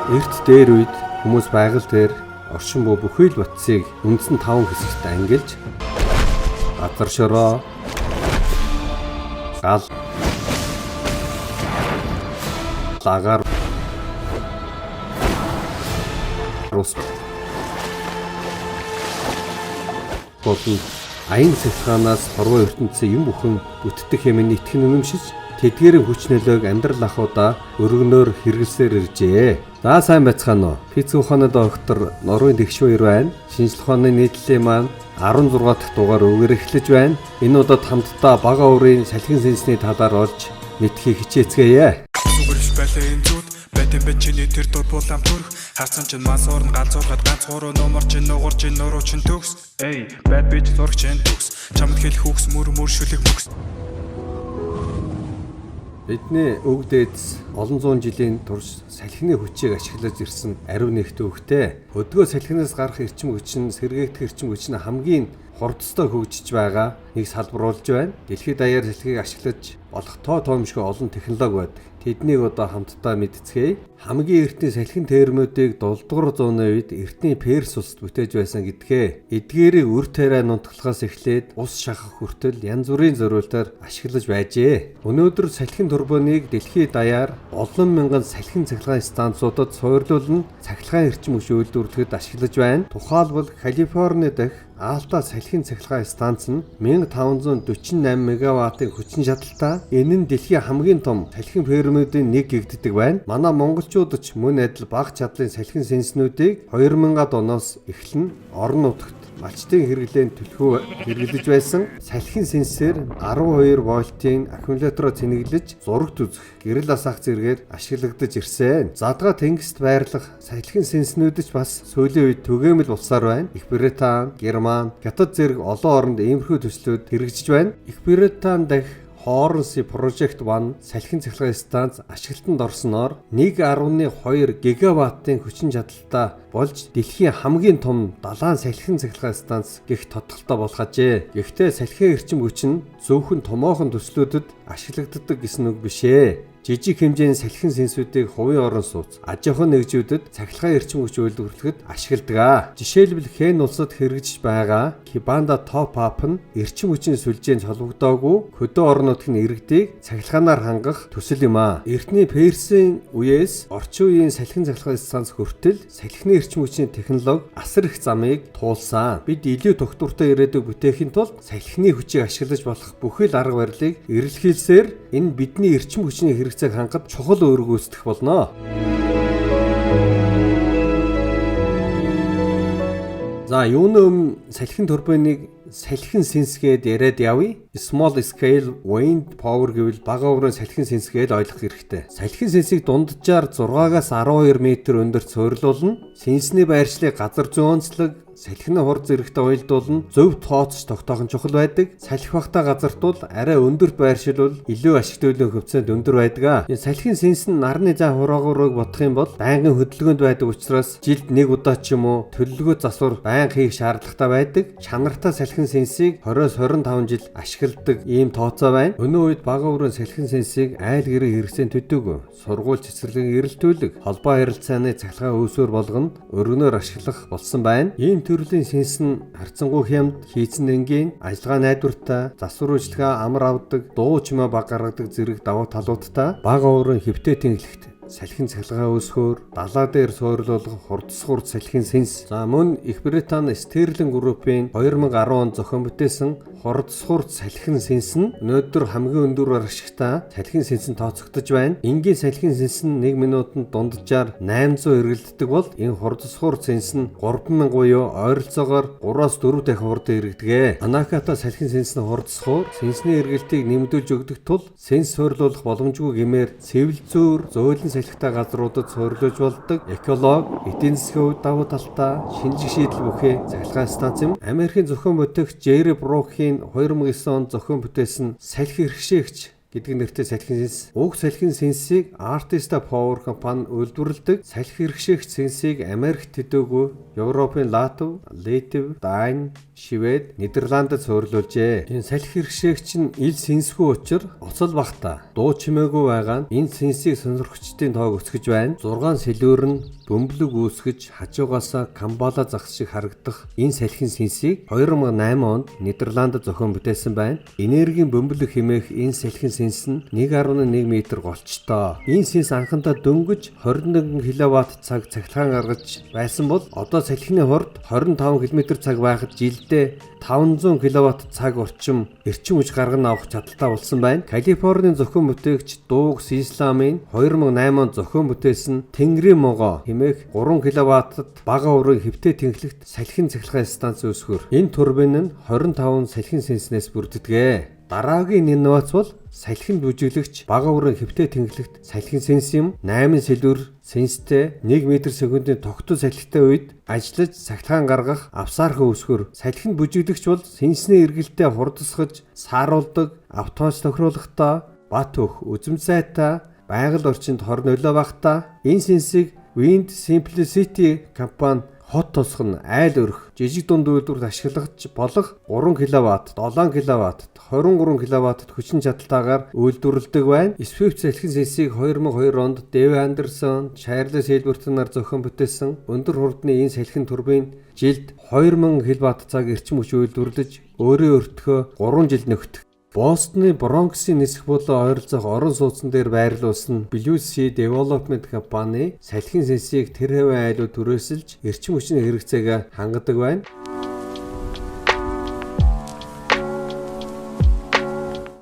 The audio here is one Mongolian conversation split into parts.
Эрт дээр үед хүмүүс байгаль дээр орчин буй бүхий л утсыг үндсэн 5 хэсэгт ангилж газар шороо, гал, лагаар рус болон аян цахилгаанаас хорвоо ертөнцийн юм бүхэн бүтдэх хэмээн итгэн үнэмшиж тэдгээрийн хүч нөлөөг амьдрал ахуйда өргөнөөр хэрэглэсээр иржээ. За сайн байцгаана уу. Физик ухааны доктор Норвын Тэгшвэр байна. Шинжлэх ухааны нийтлэлийн маань 16 дахь дугаар өгөр эхлэж байна. Энэ удаад хамтдаа бага өөрийн салхин сэнсний талаар олж мэдхийг хичээцгээе. Сүгэрш байлаа энэ зүуд байтэн бэчний тэр дур булам төрх хацсан чин мансуурн галзуургаад ганц гурав номер чин нугур чин нуруу чин төгс эй бад бич зург чин төгс чамд хэл хүүхс мөр шүлэг мөкс. Бидний өг дээдс олон зуун жилийн турш салхины хүчийг ашиглаж ирсэн ариун нэгт өгтэй. Өдгөө салхинаас гарах эрчим хүч нь сэргээгдэх эрчим хүч нь хамгийн хурдцтай хөгжиж байгаа нэг салбруулж байна. Дэлхийд даяар салхийг ашиглаж болох тоомшгүй олон технологи байдаг. Тэднийг одоо хамтдаа мэдцгээе. Хамгийн эртний салхин термүүдийг 7 дугаар зууны үед эртний Перс улсад бүтээж байсан гэдгээ. Эдгээрийг үр тариа нунтглахаас эхлээд ус шахах хүртэл янз бүрийн зориултаар ашиглаж байжээ. Өнөөдөр салхин турбиныг дэлхийд даяар олон мянган салхин цахилгаан станцуудад суурлуулан цахилгаан эрчим хүч үйлдвэрлэхэд ашиглаж байна. Тухайлбал Калифорни дахь Алта салхин цахилгаан станц нь 1548 мегаваттын хүчин чадалтай. Энэ нь дэлхийн хамгийн том салхин фермүүдийн нэг гэгддэг байна. Манай монголчууд ч мөн адил бага чадлын салхин сэнснүүдийг 2000-ад оноос эхлэн орон нутагт малчтын хэрэглээнд төлхөө хэрэглэж байсан. Салхин сэнсээр 12 вольтын аккумулятороо цэнэглэж зурагт үзэх гэрэл асаах зэргээр ашиглагдаж ирсэн. Задгаа тэнгист байрлах салхин сэнснүүд ч бас сүүлийн үед түгээмэл болсоор байна. Их Британи, Герман, Хятад зэрэг олон оронд иймэрхүү төслүүд хэрэгжиж байна. Их Британи дахь Хорнси Project One салхин цахилгаан станц ашиглалтанд орсноор 1.2 гигаваттын хүчин чадалтай болж дэлхийн хамгийн том далайн салхин цахилгаан станц гэх тодголтой болгожээ. Гэхдээ салхин эрчим хүч нь зөвхөн томоохон төслүүдэд ашиглагддаг гэсэн үг биш ээ. Жижиг хэмжээний салхин сэнсүүдийг хувийн орон сууц, аж ахуйн нэгжүүдэд цахилгаан эрчим хүч үйлдвэрлэхэд ашигладаг. Жишээлбэл Хэн улсад хэрэгжиж байгаа Kibanda Top Up нь эрчим хүчний сүлжээнд холбогдоогүй хөдөө орон нутгийн иргэдийг цахилгаанаар хангах төсөл юм а. Эртний Персийн үеэс орчин үеийн салхин цахилгаан станц хүртэл салхины эрчим хүчний технологи асар их замыг туулсан. Бид илүү тогтвортой ирээдүйг бүтээхийн тулд салхины хүчийг ашиглаж болох бүхэл арга барилыг эрэлхийлсээр энэ бидний эрчим хүчний хэрэгцээг хангад чухал үүрэг гүйцэтгэх болно. За юуны өмнө салхин турбиныг салхин сэнсгээд яриад явъя. Small scale wind power гэвэл бага өрөөний салхин сэнсгээд ойлгох хэрэгтэй. Салхин сэнсийг дунджаар 6-аас 12 м өндөрт суйрлуулна. Сэнсний байршлыг газар зүйн онцлог салхины хурд зэрэгтэй уялдуулна. Зөв тооцож тогтоох нь чухал байдаг. салхи багтаа газарт бол арай өндөр байршил бол илүү ашиг төлөвлөлийн хөвцөнд өндөр байдаг. Энэ салхин сэнс нь нарны зай хураагуурыг бодох юм бол байнгын хөдөлгөөнд байдаг учраас жилд нэг удаа ч юм уу төлөвлөгөө засвар байнга хийх шаардлагатай байдаг. Чанартай салхин сэнсийг 20-25 жил ашигладаг ийм тооцоо байна. Өнөө үед бага өрөөний салхин сэнсийг айл гэрээ хэрэгцээнд төдөөг сургууль цэцэрлэгийн эрэлтүүлэг холбоо харилцааны цахилгаан өвсөөр болгоно өргөнөөр ашиглах болсон байна. Ийм төрлийн сэнс нь харьцангуй хямд, хийцэн энгийн, ажиллагаа найдвартай, засвар үйлчлэгээ амар авдаг, дуу чимээ баг гаргадаг зэрэг давуу талуудтай бага өрөөний хэвтэй тэнглэгт салхин цахилгаан өсгөөр далаа дээр суурлуулах хурдсгурд салхин сэнс. За мөн Их Британи Стерлинг группийн 2010 онд зохион бүтээсэн хурдсгурд салхин сэнс нь өнөөдөр хамгийн өндөр ашигтай салхин сэнс тооцогдож байна. Энгийн салхин сэнс нь 1 минутанд дунджаар 800 эргэлддэг бол энэ хурдсгурд сэнс нь 3000 буюу ойролцоогоор 3-аас 4 дахин хурдан эргэлдэг. Анаката салхин сэнсний хурдсгуур сэнсний эргэлтийг нэмэгдүүлж өгдөг тул сэнс суурлуулах боломжгүй гэмээр цэвэл зөөр зөөлөн салхитай газруудад суурлуулж болдог. Эколог, эдийн засгийн хувьд давуу талтай шинжих шийдэл бүхий цахилгаан станц юм. Америкийн зохион бүтээгч Jerry Brook-ийн 2009 онд зохион бүтээсэн салхи хэрэгшээгч гэдэг нэртэй салхин сэнс. Уг салхин сэнсийг Artista Power компани үйлдвэрлэдэг. Салхи хэрэгшээгч сэнсийг Америкт төдөөгүй Европын Латв, Литв, Дани, Швед, Нидерландд суурилуулжээ. Энэ салхи хэрэгшээгч нь ил сэнсгүй учир оцол багтаа дуу чимээгүй байгаа нь энэ сэнсийг сонирхчдын тоог өсгөж байна. 6 сэлүүр нь бөмбөлөг үүсгэж хажуугаасаа Камбала загас шиг харагдах энэ салхин сэнсийг 2008 онд Нидерландд зохион бүтээсэн байна. Энергийн бөмбөлөг хэмээх энэ салхин сэнс нь 1.1 м голчтой. Энэ сэнс анхандаа дөнгөж 21 кВт цаг цахилгаан гаргаж байсан бол одоо салхины хурд 25 км/цаг байхад жилдээ 500 кВт цаг орчим эрчим хүч гарган авах чадaltaй болсон байна. Калифорнийн зохион бүтээгч Дуугс Исламын 2008 онд зохион бүтээсэн Тэнгэрийн могоо хэмээх 3 кВт-д бага урын хэвтээ тэнхлэгт салхин цахилгаан станц үүсгэр. Энэ турбин нь 25 салхин сэнснээс бүрддэг. Дараагийн инновац бол салхин бүжиглэгч бага урын хэвтээ тэнхлэгт салхин сэнс юм. 8 сэлүүр сэнстэй 1 м/с-ийн тогтсон салхитай үед ажиллаж цахилгаан гаргах авсаархан үүсгэр. Салхин бүжиглэгч бол сэнсний эргэлтэд хурдсгаж сааруулдаг, автомат тохируулгатай, бат өх, үзэмцайтай, байгаль орчинд хор нөлөө багтаа. Энэ сэнсийг Wind Simplicity компани хот тосгон айл өрх жижиг дунд үйлдвэрт ашиглаж болох 3 кВт, 7 кВт, 23 кВт хүчин чадалтайгаар үйлдвэрлэдэг байна. Swift салхин сэнсийг 2002 онд Дэв Андерсон, Чарльз Хилбертнаар зохион бүтээсэн. Өндөр хурдны энэ салхин турбин жилд 2000 кВт цаг эрчим хүч үйлдвэрлэж өөрийн өртгөө 3 жил нөхдөг. Бостны Бронксын нисэх болоо ойролцоох орон сууцн дээр байрлуулсан Blue Sea Development компани салхин сэнсийг тэр хэвэн айлууд түрээсэлж эрчим хүчний хэрэгцээг хангадаг байна.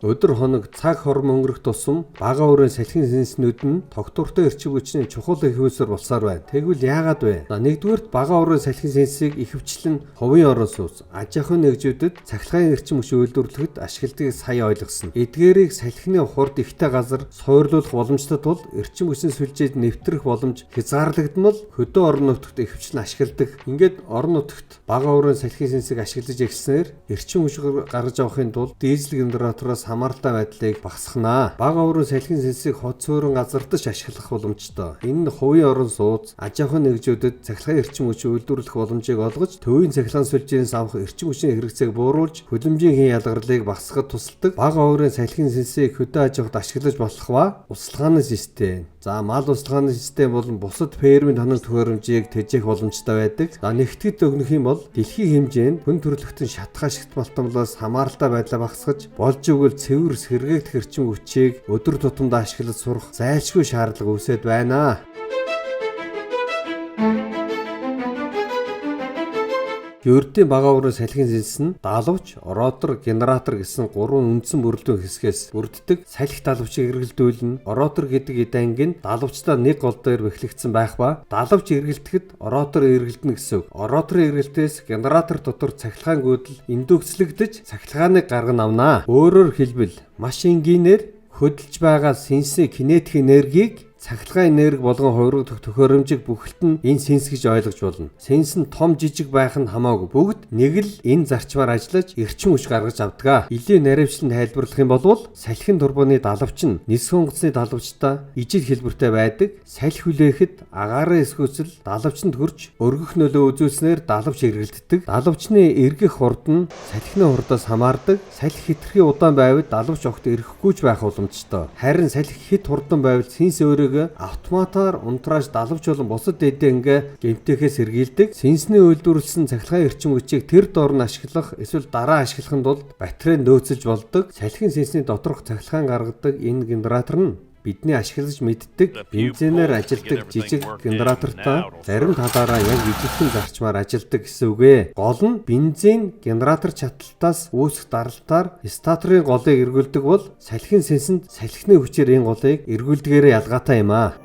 Өдөр хоног цаг хором өнгөрөх тусам бага урын салхин сэнснүүд нь тогтвортой эрчим хүчний чухал ихвэлсээр болсоор байна. Тэгвэл яагаад вэ? Нэгдүгээрт бага урын салхин сэнсийг ихэвчлэн хувийн орон сууц, аж ахуйн нэгжүүдэд цахилгаан эрчим хүч үйлдвэрлэхэд ашигладгийг сая ойлгосон. Эдгээрийг салхины хурд ихтэй газар суурлуулах боломжтой тул эрчим хүчний сүлжээд нэвтрэх боломж хязгаарлагдмал хөдөө орон нутагт ихэвчлэн ашигладаг. Ингээд орон нутагт бага урын салхин сэнсийг ашиглаж эхэлснээр эрчим хүч гаргаж авахын тулд дизель генератороос хамааралтай байдлыг багасгана. Бага урын салхин сэнсийг хот суурин газардаж ашиглах боломжтой. Энэ нь хувийн орон сууц, аж ахуйн нэгжүүдэд цахилгаан эрчим хүч үйлдвэрлэх боломжийг олгож, төвийн цахилгаан сүлжээс авах эрчим хүчний хэрэгцээг бууруулж, хөдөлмжийн хэн ялгарлыг багасгахад тусалдаг. Бага урын салхин сэнсийг хөдөө аж ахуйд ашиглаж болох ба услахааны систем. Мал услахааны систем болон бусад фермийн тоног төхөөрөмжийг тэжээх боломжтой байдаг. Нэгтгэд өгнөх юм бол дэлхийн хэмжээнд хүн төрөлхтөн шатах ашигт малтамлаас хамааралтай байдлаа багасгаж, болж өгвөл цэвэр сэргээгдэх эрчим хүчийг өдөр тутамдаа ашиглаж сурах зайлшгүй шаардлага үүсэт байна. Ердийн бага урын салхин сэнс нь далавч, ротор, генератор гэсэн 3 үндсэн бүрэлдэхүүн хэсгээс бүрддэг. Салхи далавчийг эргэлдүүлнэ. Ротор гэдэг эд анги нь далавчдаа нэг гол дээр бэхлэгдсэн байх ба далавч эргэлдэхэд ротор эргэлдэнэ гэсэн үг. Роторын эргэлтээс генератор дотор цахилгаан гүйдэл эндүгцлэгдэж цахилгааныг гарган авнаа. Өөрөөр хэлбэл маш энгийнээр хөдөлж байгаа сэнсийн кинетик энергийг цахилгаан энерги болгон хувиргах төхөөрөмжийг бүхэлд нь энэ сэнс гэж ойлгож болно. Сэнс нь том жижиг байх нь хамаагүй бүгд нэг л энэ зарчмаар ажиллаж эрчим хүч гаргаж авдаг. Илийн наривчлан тайлбарлах юм бол салхин турбины далавч нь нис хунгацны далавчтай ижил хэлбэртэй байдаг. Салхи хүлээхэд агаараа эсгүүцэл далавчанд хөрж өргөх нөлөө үзүүлснээр далавч эргэлддэг. Далавчны эргэх хурд нь салхины хурдаас хамаардаг. Салхи хэтэрхий удаан байвал далавч огт эргэхгүй ч байх боломжтой. Харин салхи хэд хурдан байвал сэнс өөрөө автоматар унтрааж далавч болон бусад эдэнгээ гэмтээхээс сэргийлдэг. Сэнсний үйлдвэрлэсэн цахилгаан эрчим хүчийг тэр доор нь ашиглах эсвэл дараа ашиглахын тулд батарейд нөөцөлж болдог. Салхин сэнсний доторх цахилгаан гаргадаг энэ генератор нь бидний ашиглаж мэддэг бензинээр ажилдаг жижиг генератортой зарим талаараа яг ижилхэн зарчмаар ажилдаг гэсэн үг ээ. Гол нь бензин генератор чаталтаас үүсэх даралтаар статорын голыг эргүүлдэг бол салхин сэнсэнд салхины хүчээр энэ голыг эргүүлдгээрээ ялгаатай юм аа.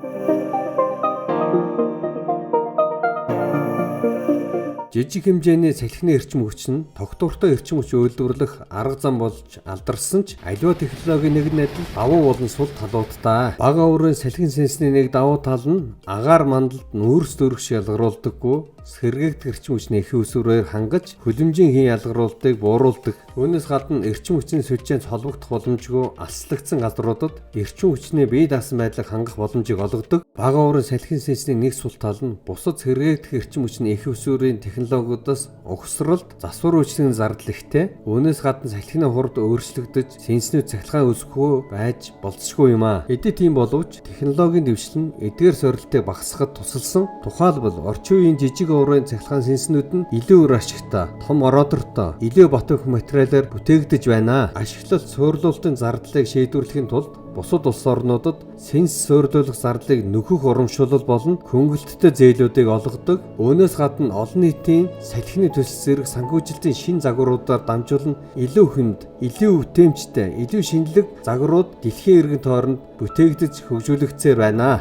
Жижиг хэмжээний салхины эрчим хүч нь тогтвортой эрчим хүч үйлдвэрлэх арга зам болж алдарсан ч аливаа технологийн нэг адил давуу болон сул талуудтай. Бага өөрийн салхин сэнсний нэг давуу тал нь агаар мандалд нүүрс дөрөх ялгаруулдаггүй, сэргээгдэх эрчим хүчний их усүрээр хангаж хүлэмжийн хийн ялгаруулалтыг бууруулдаг. Үүнээс гадна эрчим хүчний сүлжээнд холбогдох боломжгүй алслагдсан газруудад эрчим хүчний бие даасан байдлыг хангах боломжийг олгодог. Бага өөрийн салхин сэнсний нэг сул тал нь бусад сэргээгдэх эрчим хүчний их усүрийн технологиудаас угсралт, засвар үйлчлэгийн зардал ихтэй. Үүнээс гадна салхины хурд өөрчлөгдөж сэнснүүд цахилгаан үүсэхгүй байж болцсохгүй юм аа. Эдгээр тийм боловч технологийн дэвшил нь эдгээр сорилтыг багасгахад тусалсан. Тухайлбал орчин үеийн жижиг уурын цахилгаан сэнснүүд нь илүү өөр ашигтай, том ородортой, илүү ботох материалаар бүтээгдэж байна. Ашиглалт суйрлуулалтын зардлыг шийдвэрлэхийн тулд бусад улс орнуудад сэнс суйрлуулах зардлыг нөхөх урамшуулал болон хөнгөлөлттэй зээлүүдийг олгодог. Үүнээс гадна олон нийтийн салхины төсөл зэрэг санхүүжилтийн шин загваруудаар дамжуулан илүү хүнд, илүү өвтөмжтэй, илүү шинэлэг загварууд дэлхийн иргэн тойронд бүтээгдэж хөгжүүлэгдсээр байна.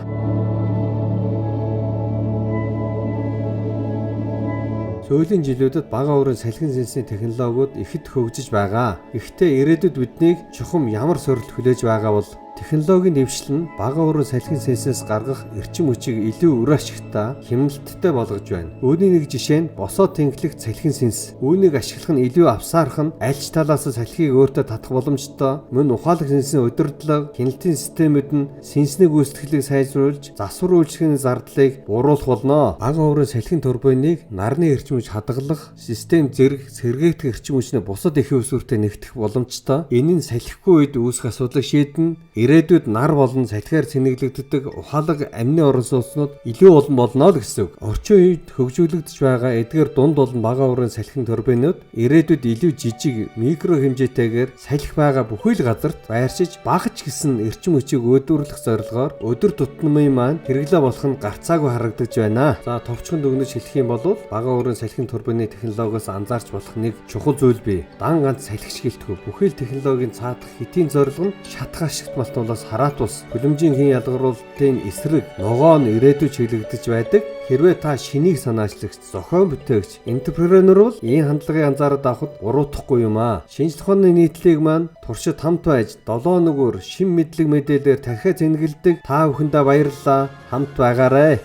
Сүүлийн жилүүдэд бага өөрийн салхин сэнсний технологиуд ихэд хөгжиж байгаа. Гэхдээ ирээдүйд биднийг чухам ямар сорилт хүлээж байгаа бол технологийн дэвшил нь бага өөрийн салхин сэнсээс гаргах эрчим хүчийг илүү үр ашигтай, хямралттай болгож байна. Үүний нэг жишээ нь босоо тэнхлэх салхин сэнс. Үүнийг ашиглах нь илүү авсаархан, аль ч талаас салхийг өөртөө татах боломжтой. Мөн ухаалаг сэнсний удирдлага, хяналтын системүүд нь сэнсний гүйцэтгэлийг сайжруулж, засвар үйлчлэгийн зардлыг бууруулах болно. Бага өөрийн салхин турбиныг нарны эрчим хүч хадгалах систем зэрэг сэргээгдэх эрчим хүчний бусад их усүртэй нэгтгэх боломжтой. Энэ нь салхихгүй үед үүсэх асуудлыг шийднэ. Ирээдүйд нар болон салхиар цэнэглэгддэг ухаалаг амины орон сууцнууд илүү олон болно л гэсэн үг. Орчин үед хөгжүүлэгдэж байгаа эдгээр дунд болон бага уурын салхин турбинууд ирээдүйд илүү жижиг, микро хэмжээтэйгээр салхи байгаа бүхий л газарт байршиж багаж гисэн эрчим хүчийг үйлдвэрлэх зорилгоор өдөр тутмын маань хэрэглээ болох нь гарцаагүй харагдаж байна. За товчхон дүгнэж хэлэх юм бол бага уурын салхин турбины технологиос анзаарч болох нэг чухал зүйл бий. Дан ганц салхич гэлтгүй бүхий л технологийн цаадах хэтийн зорилго нь шатах ашигт малтуулаас хараат ус хүлэмжийн хийн ялгаруулалтын эсрэг ногоо нь ирээдүйд чиглэгдэж байдаг. Хэрвээ та шинийг санаачлагч, зохион бүтээгч, энтерпренер бол ийм хандлагыг анзаараад авахд уруудахгүй юм аа. Шинжлэх ухааны нийтлэг маань туршид хамт байж 7 нөгөөр шин мэдлэг мэдээлэлээр тархиа цэнгэлдэг та бүхэндээ баярлалаа. Хамт байгаарай.